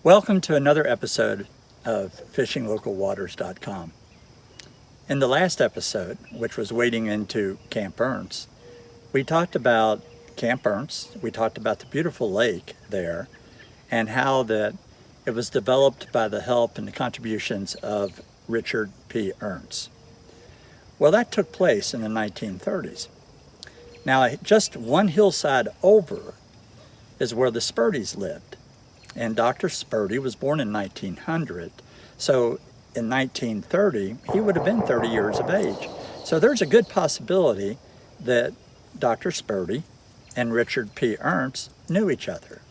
Welcome to another episode of FishingLocalWaters.com. In the last episode, which was wading into Camp Ernst, we talked about Camp Ernst, we talked about the beautiful lake there, and how that it was developed by the help and the contributions of Richard P. Ernst. Well, that took place in the 1930s. Now, just one hillside over is where the Spertis lived. And Dr. Sperti was born in 1900, so in 1930, he would have been 30 years of age. So there's a good possibility that Dr. Sperti and Richard P. Ernst knew each other.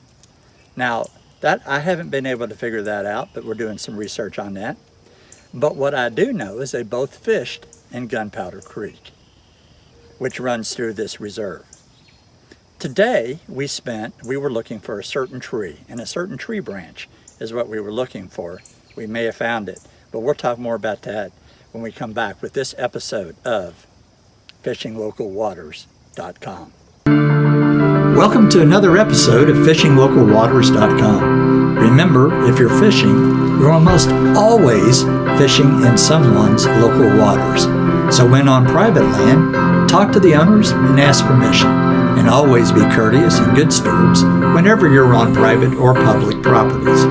Now, that I haven't been able to figure that out, but we're doing some research on that. But what I do know is they both fished in Gunpowder Creek, which runs through this reserve. Today, we were looking for a certain tree, and a certain tree branch is what we were looking for. We may have found it, but we'll talk more about that when we come back with this episode of FishingLocalWaters.com. Welcome to another episode of FishingLocalWaters.com. Remember, if you're fishing, you're almost always fishing in someone's local waters. So when on private land, talk to the owners and ask permission. And always be courteous and good stewards whenever you're on private or public properties.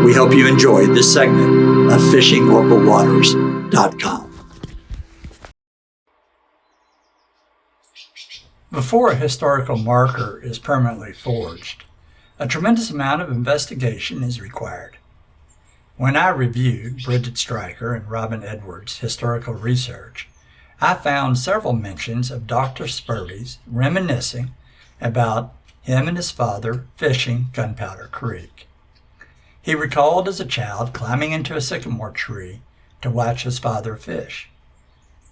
We hope you enjoyed this segment of FishingLocalWaters.com. Before a historical marker is permanently forged, a tremendous amount of investigation is required. When I reviewed Bridget Stryker and Robin Edwards' historical research, I found several mentions of Dr. Sperti's reminiscing about him and his father fishing Gunpowder Creek. He recalled as a child climbing into a sycamore tree to watch his father fish.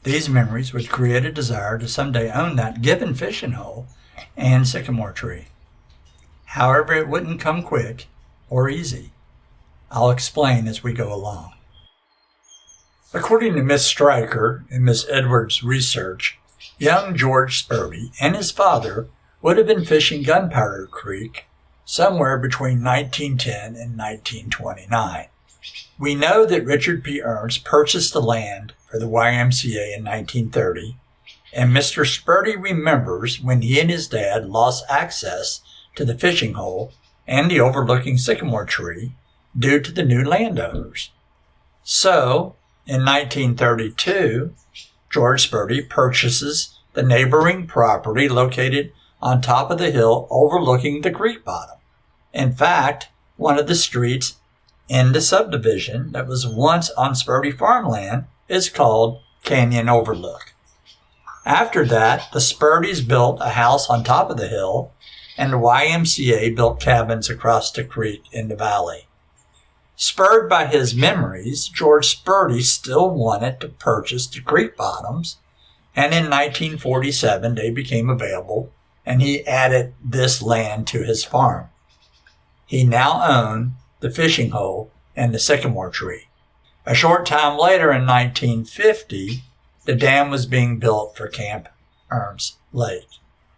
These memories would create a desire to someday own that given fishing hole and sycamore tree. However, it wouldn't come quick or easy. I'll explain as we go along. According to Miss Stryker and Miss Edwards' research, young George Sperti and his father would have been fishing Gunpowder Creek somewhere between 1910 and 1929. We know that Richard P. Ernst purchased the land for the YMCA in 1930, and Mr. Sperti remembers when he and his dad lost access to the fishing hole and the overlooking sycamore tree due to the new landowners. So, in 1932, George Sperti purchases the neighboring property located on top of the hill overlooking the creek bottom. In fact, one of the streets in the subdivision that was once on Sperti farmland is called Canyon Overlook. After that, the Spertis built a house on top of the hill, and the YMCA built cabins across the creek in the valley. Spurred by his memories, George Sperti still wanted to purchase the creek bottoms, and in 1947 they became available, and he added this land to his farm. He now owned the fishing hole and the sycamore tree. A short time later, in 1950, the dam was being built for Camp Ernst Lake.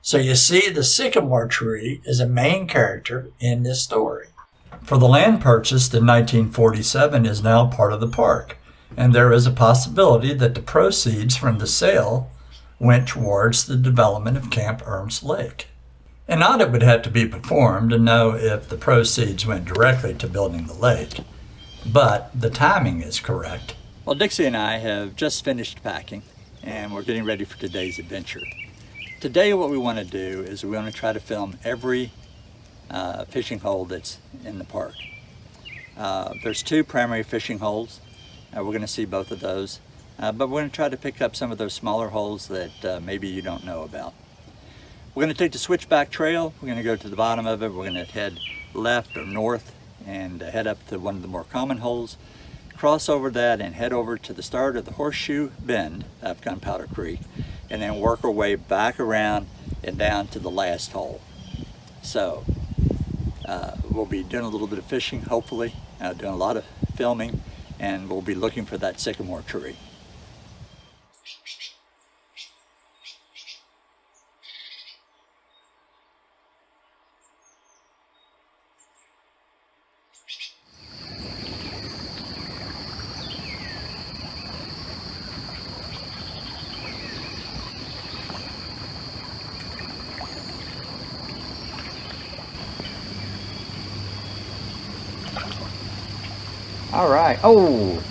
So you see, the sycamore tree is a main character in this story. For the land purchased in 1947 is now part of the park, and there is a possibility that the proceeds from the sale went towards the development of Camp Ernst Lake. An audit would have to be performed to know if the proceeds went directly to building the lake, but the timing is correct. Well, Dixie and I have just finished packing, and we're getting ready for today's adventure. Today what we want to do is we want to try to film every fishing hole that's in the park. There's two primary fishing holes. We're going to see both of those, but we're going to try to pick up some of those smaller holes that maybe you don't know about. We're going to take the switchback trail. We're going to go to the bottom of it. We're going to head left or north and head up to one of the more common holes, cross over that and head over to the start of the horseshoe bend of Gunpowder Creek, and then work our way back around and down to the last hole. So we'll be doing a little bit of fishing, hopefully, doing a lot of filming, and we'll be looking for that sycamore tree. All right. Oh.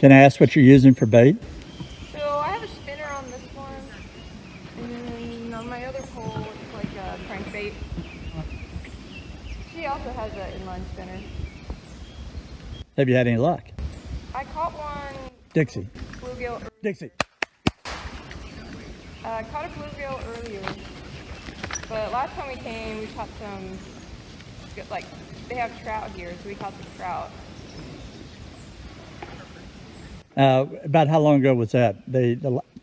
Can I ask what you're using for bait? So I have a spinner on this one, and then on my other pole it's like a crankbait. She also has an inline spinner. Have you had any luck? I caught one Dixie. bluegill. Dixie. Caught a bluegill earlier, but last time we came we caught some, like, they have trout here, so we caught some trout. About how long ago was that?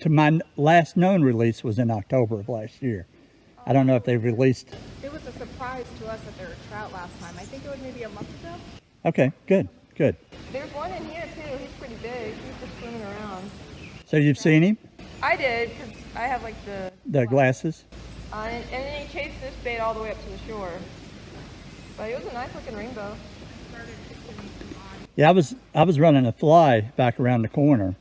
To my last known release was in October of last year. I don't know if they released. It was a surprise to us that there were trout last time. I think it was maybe a month ago. Okay, good, good. There's one in here too. He's pretty big. He's just swimming around. So you've seen him? I did, because I have like The glasses? and then he chased this bait all the way up to the shore. But it was a nice looking rainbow. Yeah, I was running a fly back around the corner,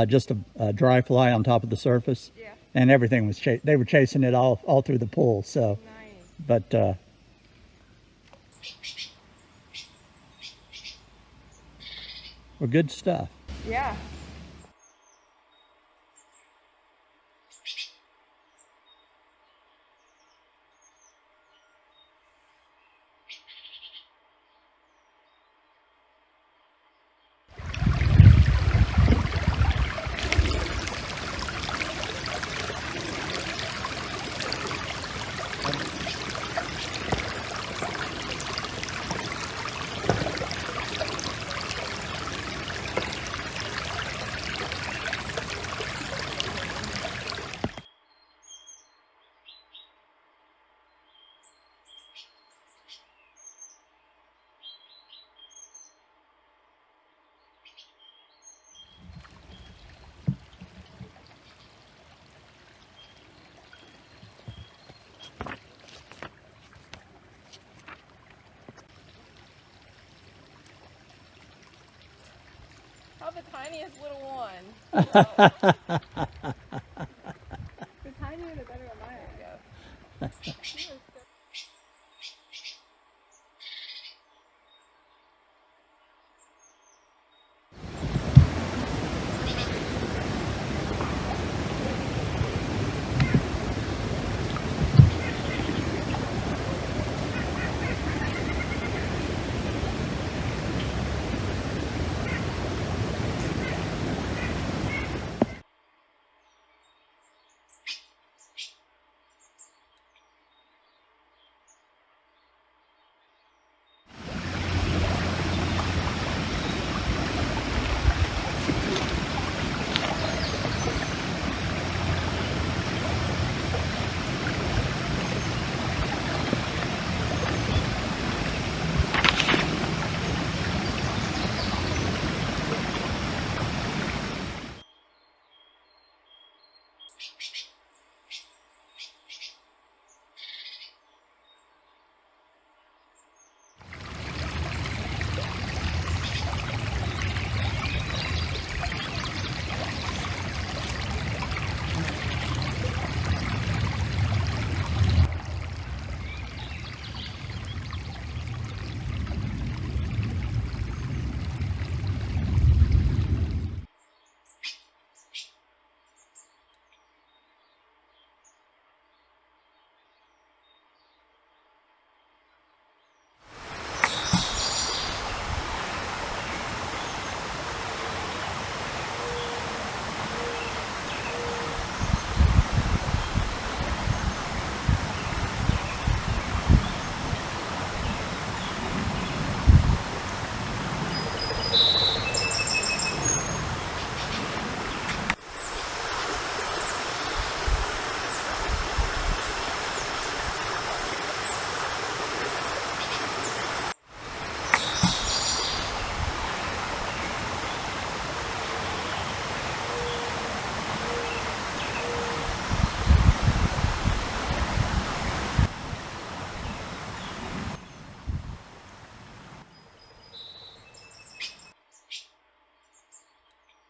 just a dry fly on top of the surface. Yeah. And everything was they were chasing it all through the pool. So, Nice. but well, good stuff. Yeah. Oh, the tiniest little one.